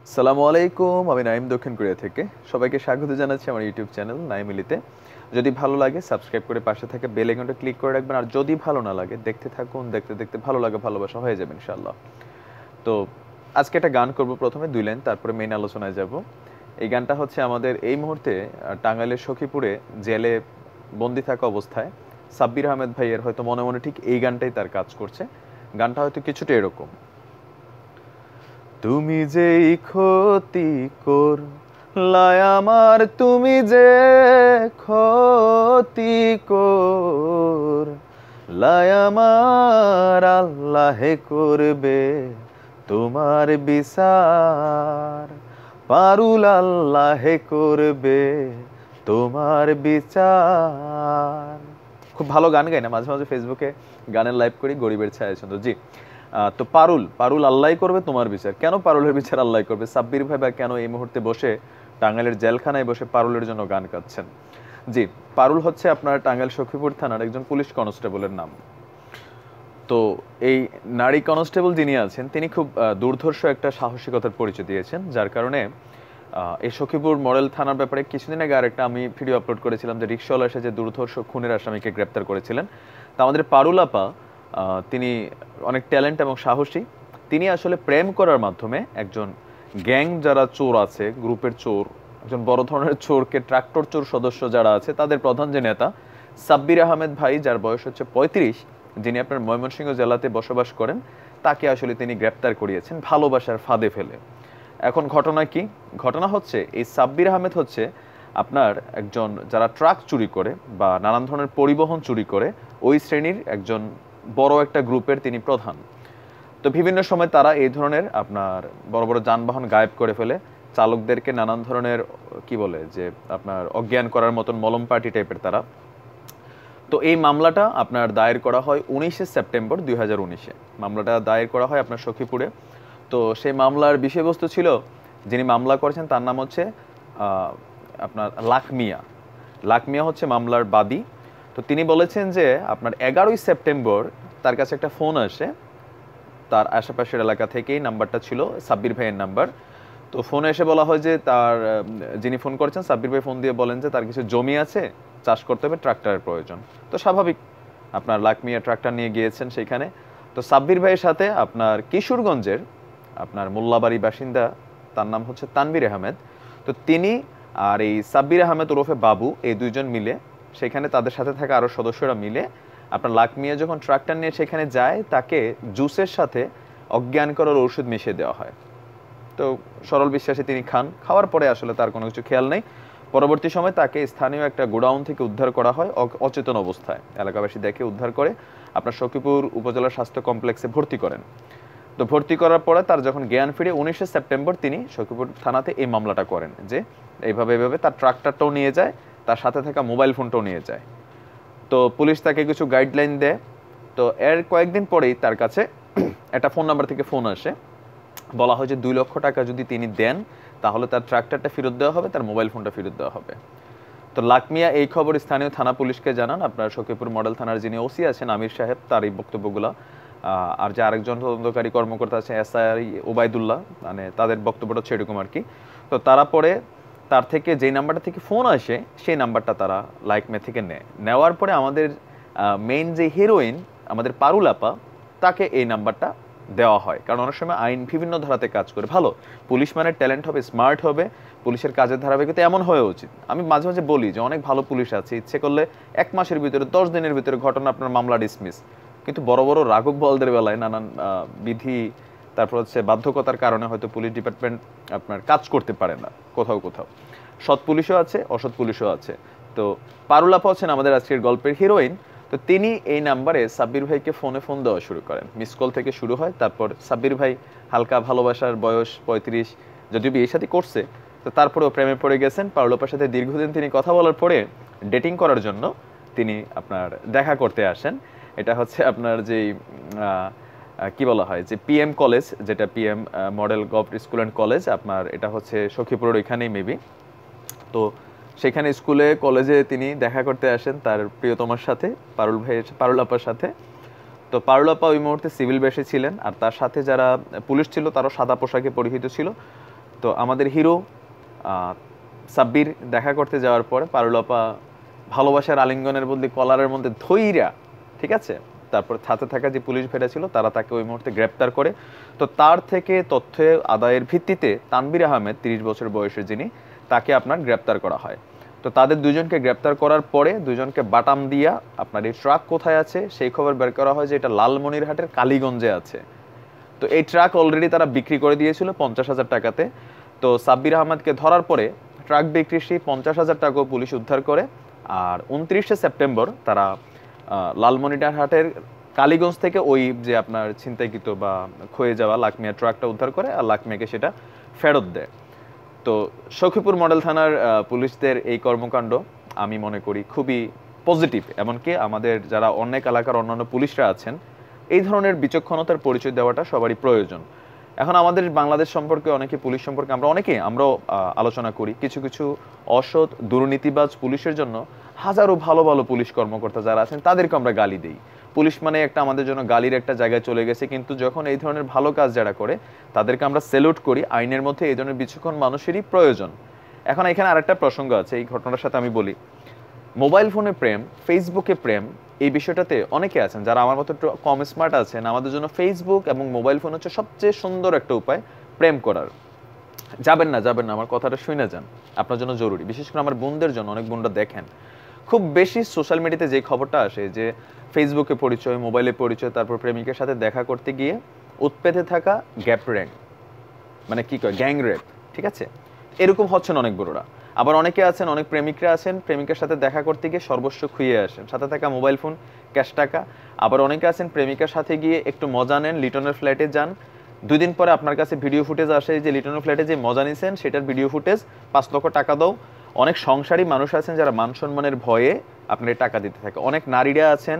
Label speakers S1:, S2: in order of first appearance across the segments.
S1: আসসালামু আলাইকুম, আমি নাইম দক্ষিণ কোরিয়া থেকে। সবাইকে স্বাগত জানাচ্ছি আমার ইউটিউব চ্যানেল নাইমিলিতে। যদি ভালো লাগে সাবস্ক্রাইব করে পাশে থাকা বেল আইকনটা ক্লিক করে রাখবেন, আর যদি ভালো না লাগে দেখতে থাকুন, দেখতে দেখতে ভালো লাগে ভালোবাসা হয়ে যাবে ইনশাআল্লাহ। তো আজকে একটা গান করব, প্রথমে 2 লাইন, তারপরে মেইন আলোচনায় যাব। এই গানটা হচ্ছে আমাদের এই মুহূর্তে টাঙ্গাইলের সখীপুরে জেলে বন্দি থাকা অবস্থায় সাব্বির আহমেদ ভাইয়ের হয়তো মনে মনে ঠিক এই গানটাই তার কাজ করছে। গানটা হয়তো কিছুটা এরকম: তুমি যেই ক্ষতি করলায় আমার, তুমি যে ক্ষতি করলায় আমার, আল্লাহে করবে তোমার বিচার, পারুল আল্লাহে করবে তোমার বিচার। খুব ভালো গান গাই না, মাঝে মাঝে ফেসবুকে গানের লাইভ করি, গরিবের ছায়া ছন্দ। জি, তো পারুল পারুল আল্লাহ করবে তোমার বিচার। কেন পারুলের বিচার আল্লাহ করবে? সাব্বির ভাই বা কেন এই মুহূর্তে বসে টাঙ্গাইলের জেলখানায় বসে পারুলের জন্য গান গাচ্ছেন? জি, পারুল হচ্ছে আপনার টাঙ্গাইল সখীপুর থানার একজন পুলিশ কনস্টেবলের নাম। তো এই নারী কনস্টেবল যিনি আছেন তিনি খুব দুর্ধর্ষ একটা সাহসিকতার পরিচয় দিয়েছেন, যার কারণে এই সখীপুর মডেল থানার ব্যাপারে কিছুদিন আগে আরেকটা আমি ভিডিও আপলোড করেছিলাম যে রিক্সাওয়ালা এসে যে দুর্ধর্ষ খুনের আসামিকে গ্রেপ্তার করেছিলেন। তা আমাদের পারুল আপা, তিনি অনেক ট্যালেন্ট এবং সাহসী। তিনি আসলে প্রেম করার মাধ্যমে একজন গ্যাং যারা চোর আছে, গ্রুপের চোর, একজন বড় ধরনের চোরকে, ট্রাক্টর চোর সদস্য যারা আছে তাদের প্রধান যে নেতা সাব্বির আহমেদ ভাই, যার বয়স হচ্ছে 35, যিনি আপনার ময়মনসিংহ জেলাতে বসবাস করেন, তাকে আসলে তিনি গ্রেপ্তার করিয়েছেন ভালোবাসার ফাঁদে ফেলে। এখন ঘটনা কি? ঘটনা হচ্ছে এই সাব্বির আহমেদ হচ্ছে আপনার একজন যারা ট্রাক চুরি করে বা নানান ধরনের পরিবহন চুরি করে ওই শ্রেণীর একজন বড় একটা গ্রুপের তিনি প্রধান। তো বিভিন্ন সময় তারা এই ধরনের আপনার বড় বড় যানবাহন গায়েব করে ফেলে, চালকদেরকে নানান ধরনের কি বলে যে আপনার অজ্ঞান করার মতন মলম পার্টি টাইপের তারা। তো এই মামলাটা আপনার দায়ের করা হয় 19শে সেপ্টেম্বর 2019-এ। মামলাটা দায়ের করা হয় আপনার সখীপুরে। তো সেই মামলার বিষয়বস্তু ছিল, যিনি মামলা করেছেন তার নাম হচ্ছে আপনার লাখমিয়া। লাখমিয়া হচ্ছে মামলার বাদী। তো তিনি বলেছেন যে আপনার 11ই সেপ্টেম্বর তার কাছে একটা ফোন আসে, তার আশেপাশের এলাকা থেকেই, নাম্বারটা ছিল সাব্বির ভাইয়ের নাম্বার। তো ফোনে এসে বলা হয় যে তার যিনি ফোন করেছেন সাব্বির ভাই ফোন দিয়ে বলেন যে তার কিছু জমি আছে, চাষ করতে হবে, ট্রাক্টরের প্রয়োজন। তো স্বাভাবিক, আপনার লাখমিয়া ট্রাক্টর নিয়ে গিয়েছেন সেইখানে। তো সাব্বির ভাইয়ের সাথে আপনার কিশোরগঞ্জের আপনার মোল্লাবাড়ি বাসিন্দা, তার নাম হচ্ছে তানভীর আহমেদ। তো তিনি আর এই সাব্বির আহমেদ ওরফে বাবু, এই দুইজন মিলে সেখানে, তাদের সাথে থাকা আরও সদস্যরা মিলে আপনার লাখমিয়া যখন ট্রাক্টর নিয়ে সেখানে যায়, তাকে জুসের সাথে অজ্ঞান করার ওষুধ মিশিয়ে দেওয়া হয়। তো সরল বিশ্বাসে তিনি খান। খাওয়ার পরে আসলে তার কোনো কিছু খেয়াল নেই। পরবর্তী সময় তাকে স্থানীয় একটা গোডাউন থেকে উদ্ধার করা হয় অচেতন অবস্থায়। এলাকাবাসী দেখে উদ্ধার করে আপনার সখীপুর উপজেলা স্বাস্থ্য কমপ্লেক্সে ভর্তি করেন। তো ভর্তি করার পরে তার যখন জ্ঞান ফিরে 19শে সেপ্টেম্বর তিনি সখীপুর থানাতে এই মামলাটা করেন যে এইভাবে এইভাবে তার ট্রাক্টরটাও নিয়ে যায়, তার সাথে থাকা মোবাইল ফোনটাও নিয়ে যায়। তো পুলিশ তাকে কিছু গাইডলাইন দেয়। তো এর কয়েকদিন পরেই তার কাছে একটা ফোন নাম্বার থেকে ফোন আসে, বলা হয় যে 2 লক্ষ টাকা যদি তিনি দেন তাহলে তার ট্রাক্টরটা ফেরত দেওয়া হবে, তার মোবাইল ফোনটা ফেরত দেওয়া হবে। তো লাখমিয়া এই খবর স্থানীয় থানা পুলিশকে জানান। আপনার সখীপুর মডেল থানার যিনি ওসি আছেন আমির সাহেব, তার এই বক্তব্যগুলো, আর যে আরেকজন তদন্তকারী কর্মকর্তা আছে এসআই ওবায়দুল্লাহ, মানে তাদের বক্তব্যটা হচ্ছে এরকম আর কি। তো তারা পরে তার থেকে যেই নাম্বারটা থেকে ফোন আসে সেই নাম্বারটা তারা লাইকমে থেকে নেওয়ার পরে আমাদের মেইন যে হিরোইন আমাদের পারুল আপা, তাকে এই নাম্বারটা দেওয়া হয়। কারণ অনেক সময় আইন বিভিন্ন ধারাতে কাজ করে, ভালো পুলিশ মানে ট্যালেন্ট হবে, স্মার্ট হবে, পুলিশের কাজের ধারাবাহিকতা এমন হওয়া উচিত। আমি মাঝে মাঝে বলি যে অনেক ভালো পুলিশ আছে, ইচ্ছে করলে 1 মাসের ভিতরে 10 দিনের ভিতরে ঘটনা আপনার মামলা ডিসমিস। কিন্তু বড় বড় রাঘব বলদের বেলায় নানান বিধি, তারপর হচ্ছে বাধ্যকতার কারণে হয়তো পুলিশ ডিপার্টমেন্ট আপনার কাজ করতে পারে না। কোথাও কোথাও সৎ পুলিশও আছে, অসৎ পুলিশও আছে। তো পারুল আপা হচ্ছেন আমাদের আজকের গল্পের হিরোইন। তো তিনি এই নাম্বারে সাব্বির ভাইকে ফোন দেওয়া শুরু করেন। মিস কল থেকে শুরু হয়। তারপর সাব্বির ভাই হালকা ভালোবাসার, বয়স 35, যদিও বিয়ে সাথে করছে, তো তারপরেও প্রেমে পড়ে গেছেন। পারুল আপার সাথে দীর্ঘদিন তিনি কথা বলার পরে ডেটিং করার জন্য তিনি আপনার দেখা করতে আসেন। এটা হচ্ছে আপনার যেই কি বলা হয় যে পিএম কলেজ, যেটা PM model government school and college, আপনার এটা হচ্ছে সখীপুরের ওইখানেই মেবি। তো সেখানে স্কুলে কলেজে তিনি দেখা করতে আসেন তার প্রিয়তমার সাথে, পারুল আপার সাথে। তো পারুল আপা ওই মুহূর্তে সিভিল বেশে ছিলেন, আর তার সাথে যারা পুলিশ ছিল তারাও সাদা পোশাকে পরিহিত ছিল। তো আমাদের হিরো সাব্বির দেখা করতে যাওয়ার পরে পারুলাপা ভালোবাসার আলিঙ্গনের বদলে কলারের মধ্যে ধইরা, ঠিক আছে, তারপর সাথে থাকা যে পুলিশ ভেড়া ছিল তারা তাকে ওই মুহূর্তে গ্রেপ্তার করে। তো তার থেকে তথ্য আদায়ের ভিত্তিতে তানভীর আহমেদ 30 বছর বয়সের যিনি, তাকে আপনার গ্রেপ্তার করা হয়। তো তাদের দুজনকে গ্রেপ্তার করার পরে দুজনকে বাটাম দিয়া আপনার এই ট্রাক কোথায় আছে সেই খবর বের করা হয় যে এটা লালমনিরহাটের কালীগঞ্জে আছে। তো এই ট্রাক অলরেডি তারা বিক্রি করে দিয়েছিল 50,000 টাকাতে। তো সাব্বির আহমেদকে ধরার পরে ট্রাক বিক্রির সেই 50,000 টাকাও পুলিশ উদ্ধার করে। আর 29শে সেপ্টেম্বর তারা লালমনিরহাটের কালীগঞ্জ থেকে ওই যে আপনার ছিনতাইকৃত বা ক্ষয়ে যাওয়া লাকমিয়া ট্রাকটা উদ্ধার করে আর লাকমিয়াকে সেটা ফেরত দেয়। তো সখীপুর মডেল থানার পুলিশদের এই কর্মকাণ্ড আমি মনে করি খুবই পজিটিভ। এমনকি আমাদের যারা অনেক এলাকার অন্যান্য পুলিশরা আছেন, এই ধরনের বিচক্ষণতার পরিচয় দেওয়াটা সবারই প্রয়োজন। এখন আমাদের বাংলাদেশ সম্পর্কে অনেকে, পুলিশ সম্পর্কে আমরাও আলোচনা করি। কিছু কিছু অসৎ দুর্নীতিবাজ পুলিশের জন্য হাজারো ভালো ভালো পুলিশ কর্মকর্তা যারা আছেন তাদেরকে আমরা গালি দিই। পুলিশ মানে একটা আমাদের জন্য গালির একটা জায়গায় চলে গেছে। কিন্তু যখন এই ধরনের ভালো কাজ যারা করে তাদেরকে আমরা স্যালুট করি। আইনের মধ্যে এই ধরনের বিচক্ষণ মানুষেরই প্রয়োজন। এখন এখানে আরেকটা প্রসঙ্গ আছে, এই ঘটনার সাথে আমি বলি। মোবাইল ফোনে প্রেম, ফেসবুকে প্রেম, এই বিষয়টাতে অনেকে আছেন যারা আমার মতো একটু কম স্মার্ট আছেন। আমাদের জন্য ফেসবুক এবং মোবাইল ফোন হচ্ছে সবচেয়ে সুন্দর একটা উপায় প্রেম করার। যাবেন না, আমার কথাটা শুনে যান, আপনার জন্য জরুরি। বিশেষ করে আমার বোনদের জন্য, অনেক বোনরা দেখেন খুব বেশি সোশ্যাল মিডিয়াতে যে খবরটা আসে যে ফেসবুকে পরিচয়, মোবাইলে পরিচয়, তারপর প্রেমিকের সাথে দেখা করতে গিয়ে উৎপেতে থাকা গ্যাপ র্যাঙ্ক, মানে কি কয় গ্যাং রেপ, ঠিক আছে, এরকম হচ্ছেন অনেক বড়রা। আবার অনেকে আছেন, অনেক প্রেমিকরা আছেন, প্রেমিকের সাথে দেখা করতে গিয়ে সর্বস্ব খুইয়ে আসেন, সাথে থাকা মোবাইল ফোন, ক্যাশ টাকা। আবার অনেকে আছেন প্রেমিকার সাথে গিয়ে একটু মজা নেন, লিটনের ফ্ল্যাটে যান, 2 দিন পরে আপনার কাছে ভিডিও ফুটেজ আসে যে লিটনের ফ্ল্যাটে যে মজা নিছেন সেটার ভিডিও ফুটেজ, 5 লক্ষ টাকা দাও। অনেক সংসারী মানুষ আছেন যারা মান সম্মানের ভয়ে আপনার টাকা দিতে থাকে। অনেক নারীরা আছেন,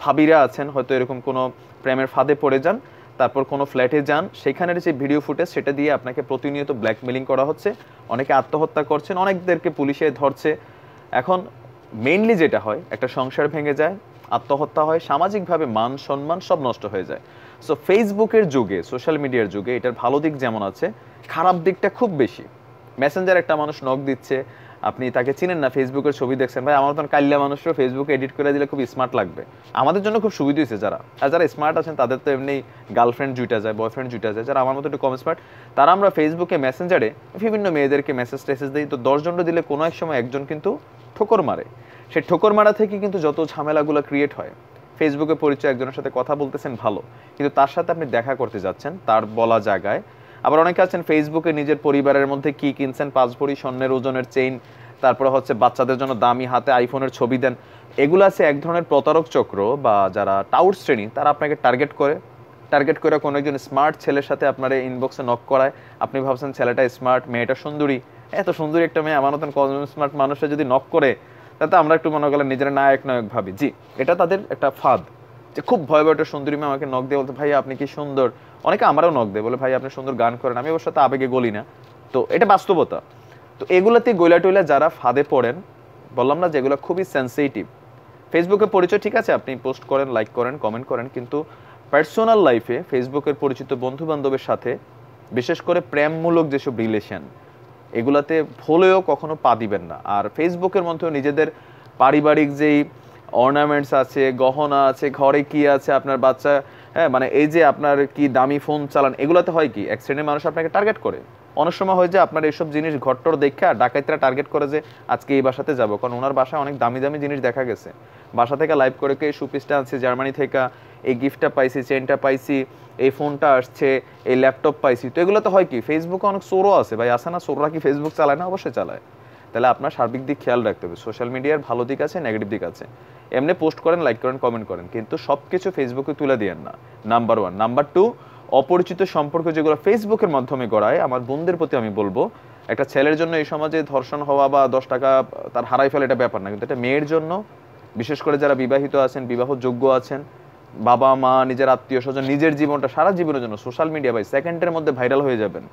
S1: ভাবিরা আছেন, হয়তো এরকম কোনো প্রেমের ফাঁদে পড়ে যান, তারপর কোনো ফ্ল্যাটে যান, সেখানের যে ভিডিও ফুটেজ সেটা দিয়ে আপনাকে প্রতিনিয়ত ব্ল্যাকমেলিং করা হচ্ছে। অনেকে আত্মহত্যা করছেন, অনেকদেরকে পুলিশে ধরছে। এখন মেইনলি যেটা হয়, একটা সংসার ভেঙে যায়, আত্মহত্যা হয়, সামাজিকভাবে মান সম্মান সব নষ্ট হয়ে যায়। সো ফেসবুকের যুগে, সোশ্যাল মিডিয়ার যুগে এটার ভালো দিক যেমন আছে, খারাপ দিকটা খুব বেশি। মেসেঞ্জার একটা মানুষ নক দিচ্ছে, আপনি তাকে চিনেন না, ফেসবুকের ছবি দেখছেন, ভাই আমার মতন কাল্লা মানুষও ফেসবুকে এডিট করে দিলে খুব স্মার্ট লাগবে। আমাদের জন্য খুব সুবিধা হয়েছে যারা, আর যারা স্মার্ট আছেন তাদের তো এমনি গার্লফ্রেন্ড জুইটা যায়, বয়ফ্রেন্ড জুইটা যায়। যারা আমার মতো একটু কম স্মার্ট, তারা আমরা ফেসবুকে মেসেঞ্জারে বিভিন্ন মেয়েদেরকে মেসেজ টেসেজ দিই। তো 10 জনটা দিলে কোনো এক সময় একজন কিন্তু ঠোকর মারে। সেই ঠোকর মারা থেকে কিন্তু যত ঝামেলাগুলো ক্রিয়েট হয়। ফেসবুকে পরিচয়, একজনের সাথে কথা বলতেছেন ভালো, কিন্তু তার সাথে আপনি দেখা করতে যাচ্ছেন তার বলা জায়গায়। আবার অনেকে আছেন ফেসবুকে নিজের পরিবারের মধ্যে কি কিনছেন, 5 ভরি স্বর্ণের ওজনের চেইন, তারপরে হচ্ছে বাচ্চাদের জন্য দামি হাতে আইফোনের ছবি দেন। এগুলো আছে এক ধরনের প্রতারক চক্র বা যারা টাউট শ্রেণী, তারা আপনাকে টার্গেট করে কোনো একজন স্মার্ট ছেলের সাথে আপনার ইনবক্সে নক করায়। আপনি ভাবছেন ছেলেটা স্মার্ট, মেয়েটা সুন্দরী, এত সুন্দরী একটা মেয়ে আমার মতন স্মার্ট মানুষরা যদি নক করে, তাতে আমরা একটু মনে করলাম নিজের নায়ক ভাবি। জি, এটা তাদের একটা ফাঁদ, যে খুব ভয়াবহ একটা সুন্দরী মেয়ে আমাকে নক দিয়ে বলতে, ভাই আপনি কি সুন্দর। অনেকে আমারও নক দেয়, বলে ভাই আপনি সুন্দর গান করেন। আমি অবশ্য আবেগে গলি না, তো এটা বাস্তবতা। তো এগুলাতে গইলা টইলা যারা ফাঁদে পড়েন, বললাম না যেগুলো খুবই সেন্সিটিভ। ফেসবুকে পরিচয় ঠিক আছে, আপনি পোস্ট করেন, লাইক করেন, কমেন্ট করেন, কিন্তু পার্সোনাল লাইফে ফেসবুকের পরিচিত বন্ধু বান্ধবের সাথে, বিশেষ করে প্রেমমূলক যেসব রিলেশন, এগুলাতে ভুলেও কখনো পা দিবেন না। আর ফেসবুকের মধ্যেও নিজেদের পারিবারিক যেই অর্নামেন্টস আছে, গহনা আছে, ঘরে কি আছে, আপনার বাচ্চা, হ্যাঁ মানে এই যে আপনার কি দামি ফোন চালান, এগুলাতে হয় কি এক শ্রেণীর মানুষ আপনাকে টার্গেট করে। অনেক সময় হয় যে আপনার এইসব জিনিস ঘট্টর দেখা ডাকাইতরা টার্গেট করে যে আজকে এই বাসাতে যাবো, কারণ ওনার বাসায় অনেক দামি দামি জিনিস দেখা গেছে। বাসা থেকে লাইভ করে এই সুপিসটা আনছি জার্মানি থেকে, এই গিফটটা পাইছি, চেনটা পাইছি, এই ফোনটা আসছে, এই ল্যাপটপ পাইছি। তো এগুলো তো হয় কি, ফেসবুকে অনেক চোরও আছে ভাই, আছে না? চোররা কি ফেসবুক চালায় না? অবশ্যই চালায়। তাহলে আপনার সার্বিক দিক খেয়াল রাখতে হবে। সোশ্যাল মিডিয়ার ভালো দিক আছে, নেগেটিভ দিক আছে। এমনি পোস্ট করেন, লাইক করেন, কমেন্ট করেন, কিন্তু সব কিছু ফেসবুকে তুলে দিয়েন না, নাম্বার 1। নাম্বার 2, অপরিচিত সম্পর্ক যেগুলো ফেসবুকের মাধ্যমে গড়ায়, আমার বোনদের প্রতি আমি বলবো, একটা ছেলের জন্য এই সমাজে ধর্ষণ হওয়া বা 10 টাকা তার হারাই ফেলে এটা ব্যাপার না, কিন্তু এটা মেয়ের জন্য, বিশেষ করে যারা বিবাহিত আছেন, বিবাহযোগ্য আছেন, বাবা মা, নিজের আত্মীয় স্বজন, নিজের জীবনটা সারা জীবনের জন্য সোশ্যাল মিডিয়া ভাই সেকেন্ডের মধ্যে ভাইরাল হয়ে যাবেন।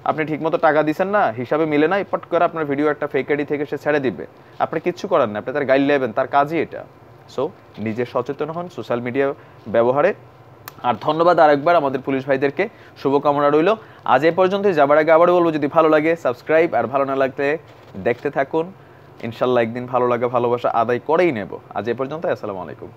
S1: আপনি ঠিকমতো টাকা দিচ্ছেন না, হিসাবে মিলে না, পট করে আপনার ভিডিও একটা ফেক আইডি থেকে সে ছেড়ে দিবে, আপনি কিচ্ছু করার না, আপনি তার গাইড নেবেন, তার কাজই এটা। সো নিজে সচেতন হন সোশ্যাল মিডিয়া ব্যবহারে, আর ধন্যবাদ আরেকবার আমাদের পুলিশ ভাইদেরকে, শুভকামনা রইল। আজ এ পর্যন্তই, যাবার আগে আবারও বলবো, যদি ভালো লাগে সাবস্ক্রাইব, আর ভালো না লাগলে দেখতে থাকুন। ইনশাল্লাহ একদিন ভালো লাগা ভালোবাসা আদায় করেই নেব। আজ এ পর্যন্ত, আসসালামু আলাইকুম।